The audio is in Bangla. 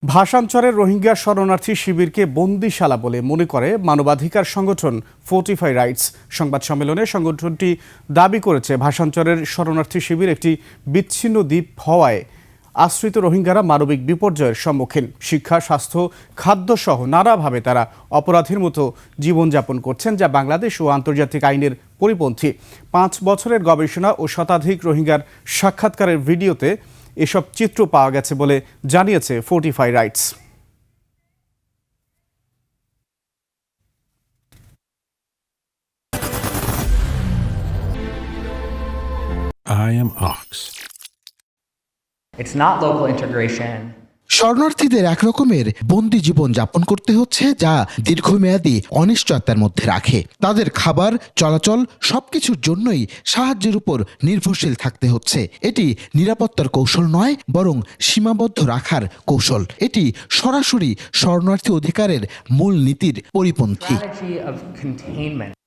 ভাষান্তরের রোহিঙ্গা শরণার্থী শিবিরকে বন্দিশালা বলে মনে করে মানবাধিকার সংগঠন ফোর্টিফাই রাইটস। সংবাদ সম্মেলনে সংগঠনটি দাবি করেছে, ভাষান্তরের শরণার্থী শিবির একটি বিচ্ছিন্ন দ্বীপ হওয়ায় আশ্রিত রোহিঙ্গারা মানবিক বিপর্যয়ের সম্মুখীন। শিক্ষা, স্বাস্থ্য, খাদ্যসহ নানাভাবে তারা অপরাধীর মতো জীবনযাপন করছেন, যা বাংলাদেশ ও আন্তর্জাতিক আইনের পরিপন্থী। 5 বছরের গবেষণা ও শতাধিক রোহিঙ্গার সাক্ষাৎকারের ভিডিওতে এসব চিত্র পাওয়া গেছে বলে জানিয়েছে fortify rights. I am Ox. It's not local integration. শরণার্থীদের একরকমের বন্দি জীবন যাপন করতে হচ্ছে, যা দীর্ঘমেয়াদী অনিশ্চয়তার মধ্যে রাখে। তাদের খাবার, চলাচল সবকিছুর জন্যই সাহায্যের উপর নির্ভরশীল থাকতে হচ্ছে। এটি নিরাপত্তার কৌশল নয়, বরং সীমাবদ্ধ রাখার কৌশল। এটি সরাসরি শরণার্থী অধিকারের মূল নীতির পরিপন্থী। Strategy of containment.